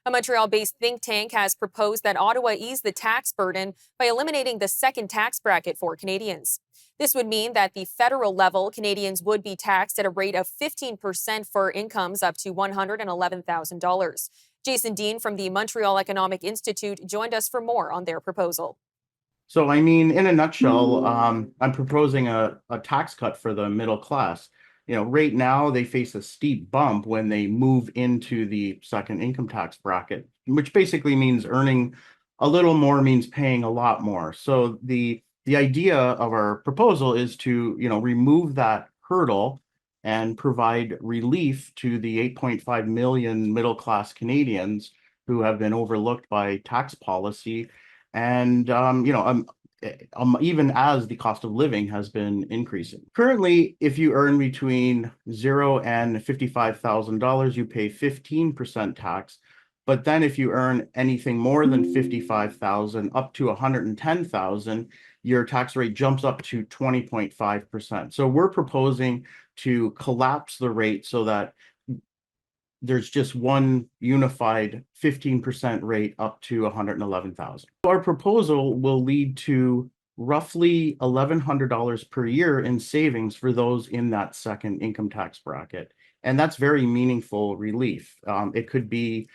A Montreal-based think tank has proposed that Ottawa ease the tax burden by eliminating the second tax bracket for Canadians. This would mean that the federal level, Canadians would be taxed at a rate of 15% for incomes up to $111,000. Jason Dean from the Montreal Economic Institute joined us for more on their proposal. So, in a nutshell, I'm proposing a tax cut for the middle class. Right now they face a steep bump when they move into the second income tax bracket, which basically means earning a little more means paying a lot more. So the idea of our proposal is to, remove that hurdle and provide relief to the 8.5 million middle class Canadians who have been overlooked by tax policy and even as the cost of living has been increasing. Currently, if you earn between $0 and $55,000, you pay 15% tax. But then if you earn anything more than 55,000 up to 110,000, your tax rate jumps up to 20.5%. So we're proposing to collapse the rate so that there's just one unified 15% rate up to 111,000. Our proposal will lead to roughly $1,100 per year in savings for those in that second income tax bracket. And that's very meaningful relief. It could be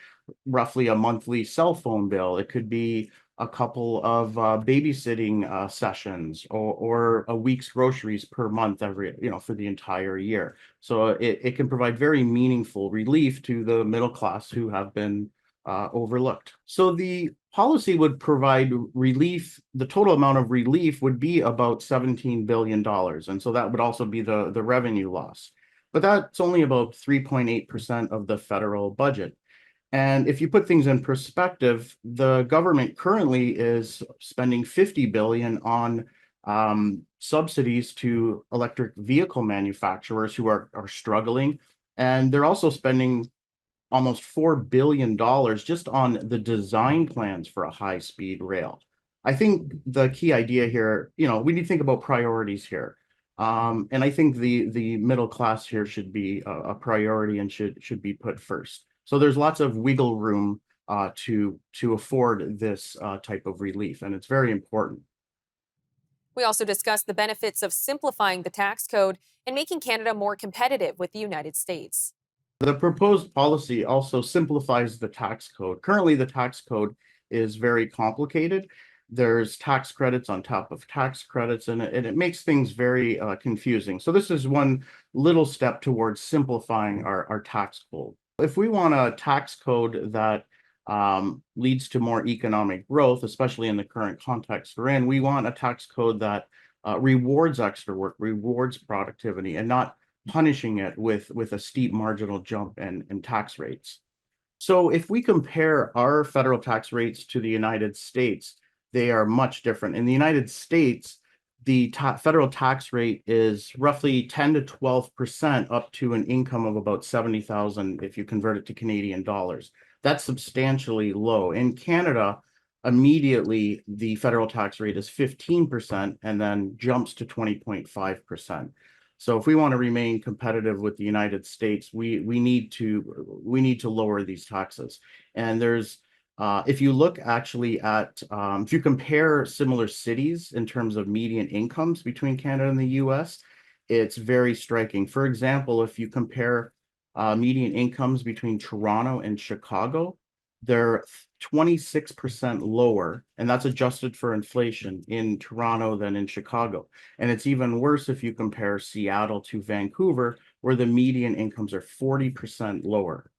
roughly a monthly cell phone bill. It could be a couple of babysitting sessions or a week's groceries per month for the entire year. So it can provide very meaningful relief to the middle class who have been overlooked. So the policy would provide relief. The total amount of relief would be about $17 billion. And so that would also be the revenue loss. But that's only about 3.8% of the federal budget. And if you put things in perspective, the government currently is spending $50 billion on subsidies to electric vehicle manufacturers who are struggling. And they're also spending almost $4 billion just on the design plans for a high-speed rail. I think the key idea here, we need to think about priorities here. And I think the middle class here should be a priority and should be put first. So there's lots of wiggle room to afford this type of relief, and it's very important. We also discussed the benefits of simplifying the tax code and making Canada more competitive with the United States. The proposed policy also simplifies the tax code. Currently, the tax code is very complicated. There's tax credits on top of tax credits, and it makes things very confusing. So this is one little step towards simplifying our tax code. If we want a tax code that leads to more economic growth, especially in the current context we're in, we want a tax code that rewards extra work, rewards productivity, and not punishing it with a steep marginal jump in tax rates. So if we compare our federal tax rates to the United States, they are much different. In the United States, the federal tax rate is roughly 10 to 12% up to an income of about 70,000 if you convert it to Canadian dollars. That's substantially low. In Canada, immediately the federal tax rate is 15% and then jumps to 20.5%. So if we want to remain competitive with the United States, we need to lower these taxes. And there's if you look actually at if you compare similar cities in terms of median incomes between Canada and the US, it's very striking. For example, if you compare median incomes between Toronto and Chicago, they're 26% lower, and that's adjusted for inflation in Toronto than in Chicago. And it's even worse if you compare Seattle to Vancouver, where the median incomes are 40% lower.